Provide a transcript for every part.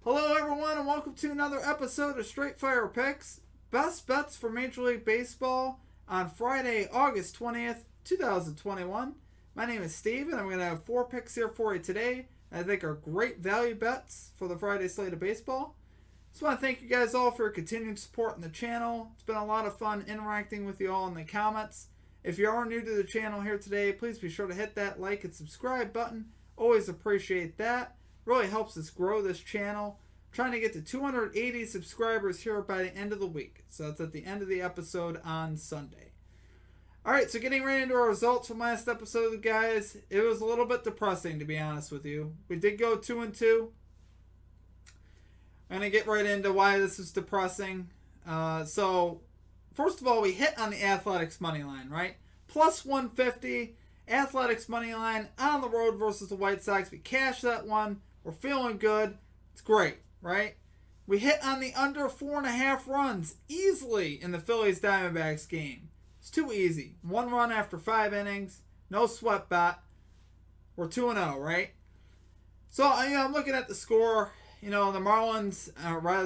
Hello everyone and welcome to another episode of Straight Fire Picks. Best bets for Major League Baseball on Friday, August 20th, 2021. My name is Steve and I'm going to have 4 picks here for you today. I think are great value bets for the Friday slate of baseball. Just want to thank you guys all for your continued support in the channel. It's been a lot of fun interacting with you all in the comments. If you are new to the channel here today, please be sure to hit that like and subscribe button. Always appreciate that. Really helps us grow this channel. I'm trying to get to 280 subscribers here by the end of the week. So that's at the end of the episode on Sunday. Alright, so getting right into our results from last episode, guys. It was a little bit depressing, to be honest with you. We did go 2-2. I'm going to get right into why this is depressing. So, first of all, we hit on the Athletics money line, right? Plus 150. Athletics money line on the road versus the White Sox. We cashed that one. We're feeling good. It's great, right? We hit on the under 4.5 runs easily in the Phillies Diamondbacks game. It's too easy. 1 run after 5 innings. No sweat bet. We're 2-0, right? So, I'm looking at the score. The Marlins,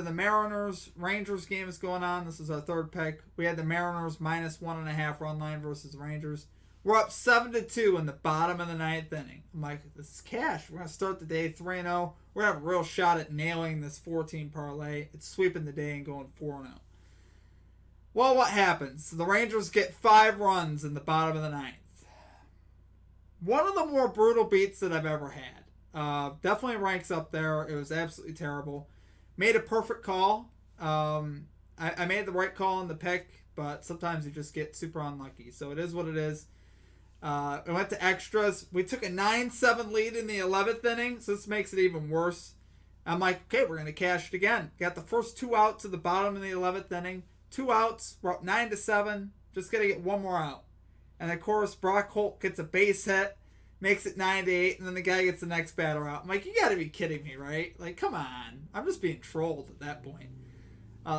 the Mariners, Rangers game is going on. This is our third pick. We had the Mariners minus 1.5 run line versus the Rangers. We're up 7-2 in the bottom of the 9th inning. I'm like, this is cash. We're going to start the day 3-0. We're going to have a real shot at nailing this 14 parlay. It's sweeping the day and going 4-0. Well, what happens? The Rangers get 5 runs in the bottom of the 9th. One of the more brutal beats that I've ever had. Definitely ranks up there. It was absolutely terrible. Made a perfect call. I made the right call in the pick, but sometimes you just get super unlucky. So it is what it is. It went to extras. We took a 9-7 lead in the 11th inning, so this makes it even worse. I'm like, okay, we're going to cash it again. Got the first 2 outs at the bottom of the 11th inning. 2 outs. We're up 9-7. Just got to get 1 more out. And, of course, Brock Holt gets a base hit, makes it 9-8, and then the guy gets the next batter out. I'm like, you got to be kidding me, right? Like, come on. I'm just being trolled at that point.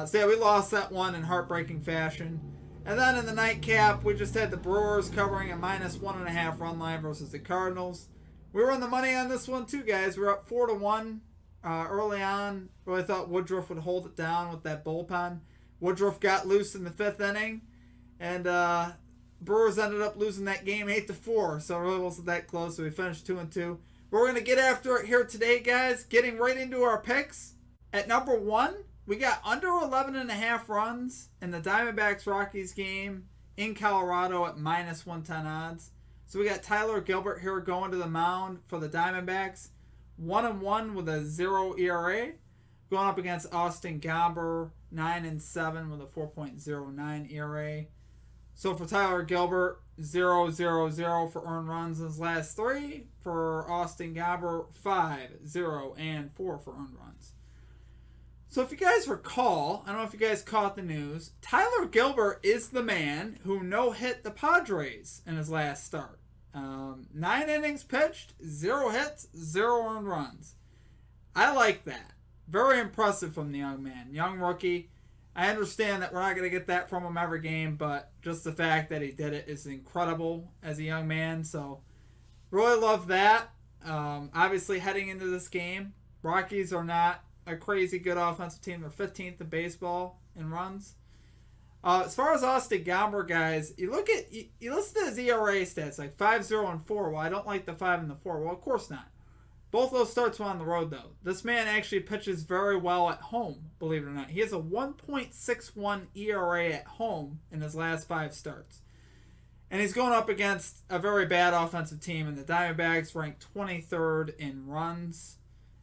So, yeah, we lost that one in heartbreaking fashion. And then in the nightcap, we just had the Brewers covering a minus 1.5 run line versus the Cardinals. We were on the money on this one too, guys. We were up 4-1 early on. Really thought Woodruff would hold it down with that bullpen. Woodruff got loose in the 5th inning, and Brewers ended up losing that game 8-4. So it really wasn't that close. So we finished 2-2. We're going to get after it here today, guys. Getting right into our picks. At number 1. We got under 11.5 runs in the Diamondbacks-Rockies game in Colorado at minus 110 odds. So we got Tyler Gilbert here going to the mound for the Diamondbacks. 1-1 with a 0 ERA. Going up against Austin Gomber, 9-7 with a 4.09 ERA. So for Tyler Gilbert, 0-0-0 for earned runs in his last 3. For Austin Gomber, 5-0 and 4 for earned runs. So if you guys recall, I don't know if you guys caught the news, Tyler Gilbert is the man who no-hit the Padres in his last start. 9 innings pitched, 0 hits, 0 earned runs. I like that. Very impressive from the young man. Young rookie. I understand that we're not going to get that from him every game, but just the fact that he did it is incredible as a young man. So really love that. Obviously heading into this game, Rockies are not a crazy good offensive team. They're 15th in baseball in runs. As far as Austin Gomber, guys, you listen to his ERA stats, like 5-0 and 4. Well, I don't like the 5 and the 4. Well, of course not. Both those starts were on the road, though. This man actually pitches very well at home, believe it or not. He has a 1.61 ERA at home in his last 5 starts. And he's going up against a very bad offensive team, and the Diamondbacks ranked 23rd in runs.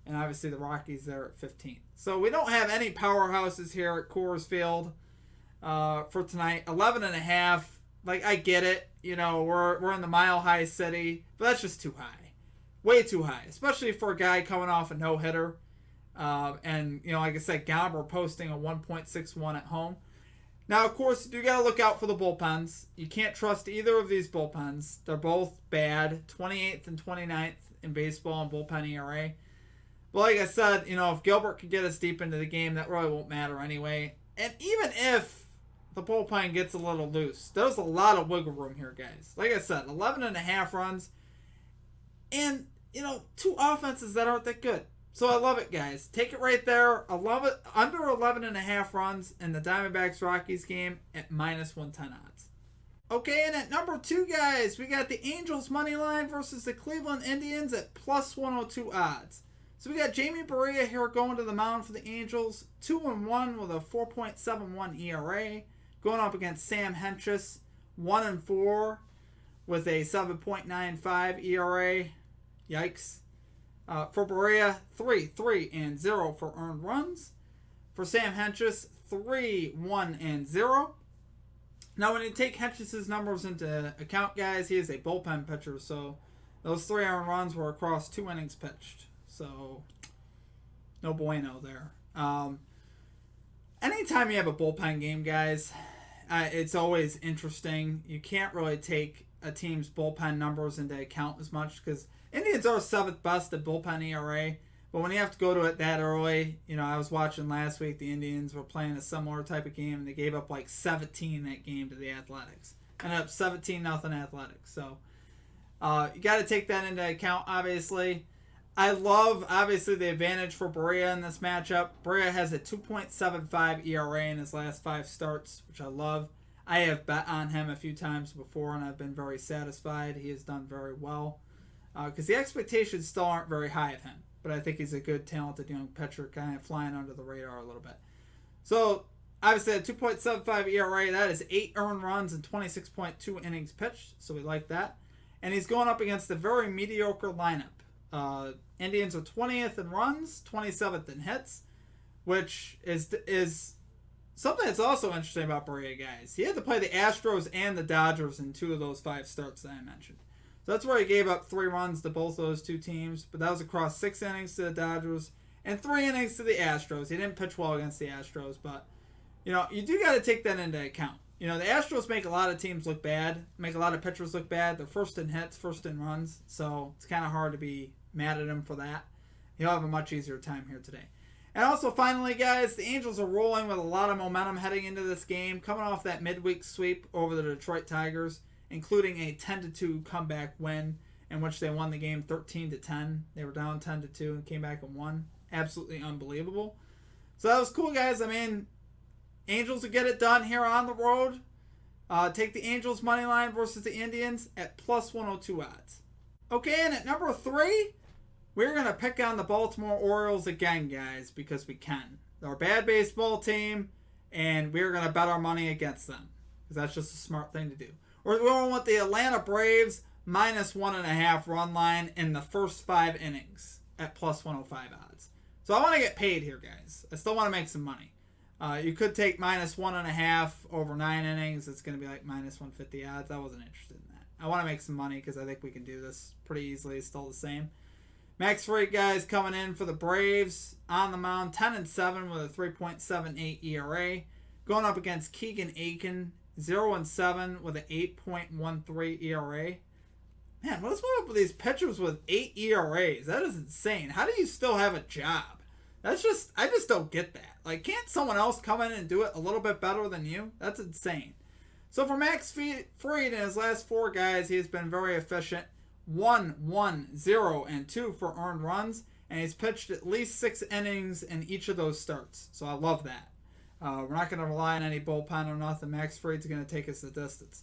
And obviously the Rockies there at 15th. So we don't have any powerhouses here at Coors Field for tonight. 11.5. Like, I get it. We're in the Mile High City. But that's just too high. Way too high. Especially for a guy coming off a no-hitter. And, like I said, Gomber posting a 1.61 at home. Now, of course, you got to look out for the bullpens. You can't trust either of these bullpens. They're both bad. 28th and 29th in baseball and bullpen ERA. But like I said, if Gilbert could get us deep into the game, that really won't matter anyway. And even if the bullpen gets a little loose, there's a lot of wiggle room here, guys. Like I said, 11.5 runs. And, 2 offenses that aren't that good. So I love it, guys. Take it right there. I love it. Under 11.5 runs in the Diamondbacks-Rockies game at minus 110 odds. Okay, and at number 2, guys, we got the Angels money line versus the Cleveland Indians at plus 102 odds. So we got Jamie Barria here going to the mound for the Angels, 2-1 with a 4.71 ERA, going up against Sam Hentges, 1-4 with a 7.95 ERA. Yikes. For Barria, 3-0 for earned runs. For Sam Hentges, 3-1-0. Now, when you take Hentges' numbers into account, guys, he is a bullpen pitcher, so those 3 earned runs were across 2 innings pitched. So, no bueno there. Anytime you have a bullpen game, guys, it's always interesting. You can't really take a team's bullpen numbers into account as much because Indians are 7th best at bullpen ERA, but when you have to go to it that early, I was watching last week, the Indians were playing a similar type of game, and they gave up like 17 that game to the Athletics. Ended up 17-0 Athletics. So you got to take that into account, obviously. I love, obviously, the advantage for Barria in this matchup. Barria has a 2.75 ERA in his last 5 starts, which I love. I have bet on him a few times before, and I've been very satisfied. He has done very well. Because the expectations still aren't very high of him. But I think he's a good, talented young pitcher, kind of flying under the radar a little bit. So, obviously, a 2.75 ERA, that is 8 earned runs and 26.2 innings pitched. So we like that. And he's going up against a very mediocre lineup. Indians are 20th in runs, 27th in hits, which is something that's also interesting about Barria, guys. He had to play the Astros and the Dodgers in 2 of those 5 starts that I mentioned. So that's where he gave up 3 runs to both those 2 teams, but that was across 6 innings to the Dodgers and 3 innings to the Astros. He didn't pitch well against the Astros, but you do got to take that into account. The Astros make a lot of teams look bad, make a lot of pitchers look bad. They're first in hits, first in runs, so it's kind of hard to be mad at him for that. He'll have a much easier time here today. And also, finally, guys, the Angels are rolling with a lot of momentum heading into this game, coming off that midweek sweep over the Detroit Tigers, including a 10-2 comeback win in which they won the game 13-10. They were down 10-2 and came back and won. Absolutely unbelievable. So that was cool, guys. I mean, Angels will get it done here on the road. Take the Angels money line versus the Indians at plus 102 odds. Okay, and at number 3, we're going to pick on the Baltimore Orioles again, guys, because we can. They're a bad baseball team, and we're going to bet our money against them because that's just a smart thing to do. We're going with the Atlanta Braves minus 1.5 run line in the first 5 innings at plus 105 odds. So I want to get paid here, guys. I still want to make some money. You could take minus 1.5 over 9 innings. It's going to be like minus 150 odds. I wasn't interested in that. I want to make some money because I think we can do this pretty easily. It's still the same. Max Fried, guys, coming in for the Braves on the mound, 10-7 with a 3.78 ERA. Going up against Keegan Aiken, 0-7 with an 8.13 ERA. Man, what's up with these pitchers with 8 ERAs? That is insane. How do you still have a job? I just don't get that. Like, can't someone else come in and do it a little bit better than you? That's insane. So for Max Fried in his last 4 guys, he has been very efficient. 1, 0, and 2 for earned runs, and he's pitched at least 6 innings in each of those starts. So I love that. We're not going to rely on any bullpen or nothing. Max Fried's going to take us the distance.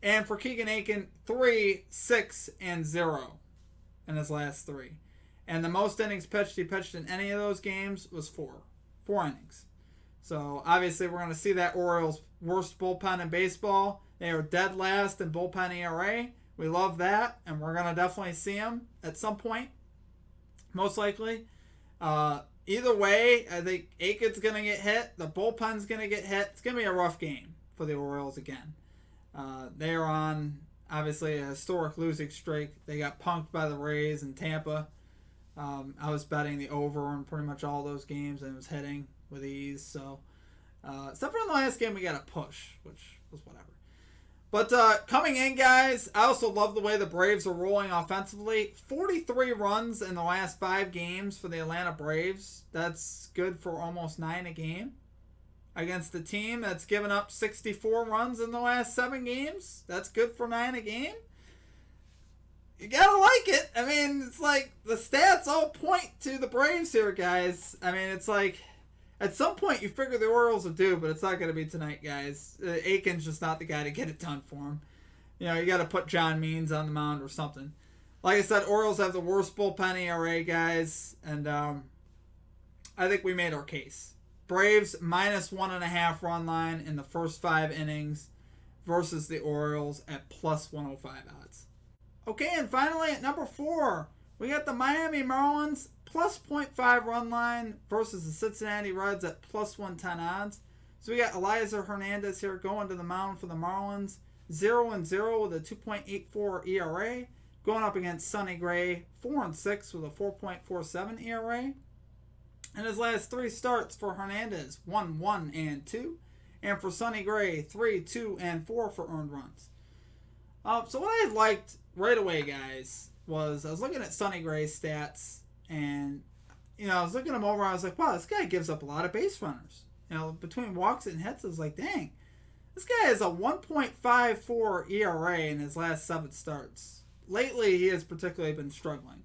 And for Keegan Aiken, 3, 6, and 0 in his last 3. And the most innings pitched he pitched in any of those games was 4 innings. So obviously we're going to see that Orioles' worst bullpen in baseball. They are dead last in bullpen ERA. We love that, and we're going to definitely see them at some point, most likely. Either way, I think Aiken's going to get hit. The bullpen's going to get hit. It's going to be a rough game for the Orioles again. They are on, obviously, a historic losing streak. They got punked by the Rays in Tampa. I was betting the over on pretty much all those games, and it was hitting with ease. So, except for in the last game, we got a push, which was whatever. But coming in, guys, I also love the way the Braves are rolling offensively. 43 runs in the last 5 games for the Atlanta Braves. That's good for almost 9 a game. Against the team that's given up 64 runs in the last 7 games. That's good for 9 a game. You gotta like it. I mean, it's like the stats all point to the Braves here, guys. I mean, it's like at some point you figure the Orioles will do, but it's not going to be tonight, guys. Aiken's just not the guy to get it done for him. You know, you got to put John Means on the mound or something. Like I said, Orioles have the worst bullpen ERA, guys, and I think we made our case. Braves minus 1.5 run line in the first 5 innings versus the Orioles at plus 105 odds. Okay, and finally at number 4, we got the Miami Marlins plus 0.5 run line versus the Cincinnati Reds at plus 110 odds. So we got Eliza Hernandez here going to the mound for the Marlins. 0-0 with a 2.84 ERA. Going up against Sonny Gray, 4-6 with a 4.47 ERA. In his last 3 starts for Hernandez, 1-1-2. And for Sonny Gray, 3-2-4 for earned runs. So what I liked right away, guys, was I was looking at Sonny Gray's stats, and I was looking him over, and I was like, wow, this guy gives up a lot of base runners. Between walks and hits, I was like, dang, this guy has a 1.54 ERA in his last 7 starts. Lately, he has particularly been struggling,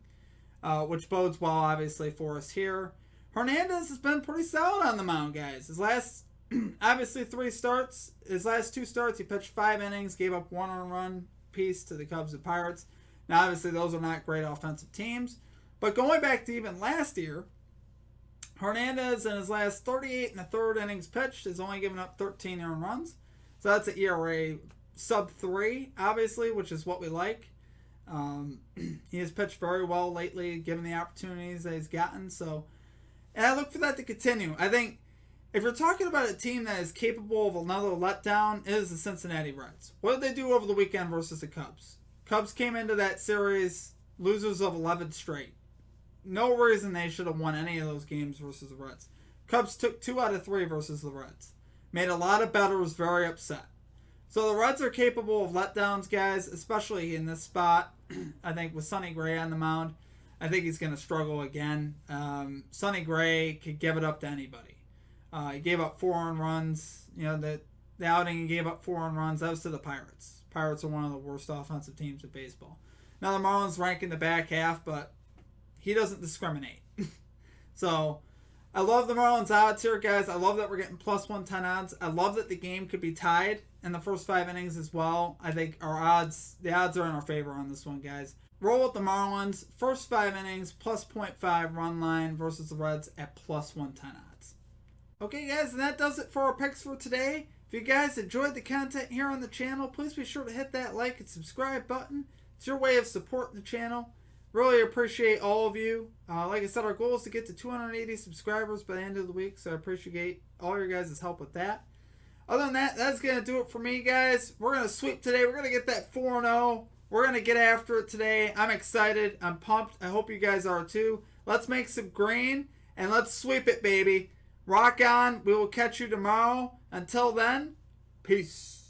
which bodes well, obviously, for us here. Hernandez has been pretty solid on the mound, guys. His last, obviously, 3 starts. His last 2 starts, he pitched 5 innings, gave up 1 earned run piece to the Cubs and Pirates. Now, obviously, those are not great offensive teams. But going back to even last year, Hernandez in his last 38 1/3 innings pitched has only given up 13 earned runs. So that's an ERA sub 3, obviously, which is what we like. He has pitched very well lately, given the opportunities that he's gotten. And I look for that to continue. I think if you're talking about a team that is capable of another letdown, it is the Cincinnati Reds. What did they do over the weekend versus the Cubs? Cubs came into that series losers of 11 straight. No reason they should have won any of those games versus the Reds. Cubs took 2 out of 3 versus the Reds. Made a lot of bettors very upset. So the Reds are capable of letdowns, guys, especially in this spot. I think with Sonny Gray on the mound, I think he's going to struggle again. Sonny Gray could give it up to anybody. He gave up 4 earned runs. The outing he gave up 4 earned runs, that was to the Pirates. Pirates are one of the worst offensive teams in baseball. Now the Marlins rank in the back half, but he doesn't discriminate. So I love the Marlins odds here, guys. I love that we're getting plus 110 odds. I love that the game could be tied in the first 5 innings as well. I think the odds are in our favor on this one, guys. Roll with the Marlins. First 5 innings, plus 0.5 run line versus the Reds at plus 110 odds. Okay, guys, and that does it for our picks for today. If you guys enjoyed the content here on the channel, please be sure to hit that like and subscribe button. It's your way of supporting the channel. Really appreciate all of you. Like I said, our goal is to get to 280 subscribers by the end of the week, so I appreciate all your guys' help with that. Other than that, that's going to do it for me, guys. We're going to sweep today. We're going to get that 4-0. We're going to get after it today. I'm excited. I'm pumped. I hope you guys are too. Let's make some green, and let's sweep it, baby. Rock on. We will catch you tomorrow. Until then, peace.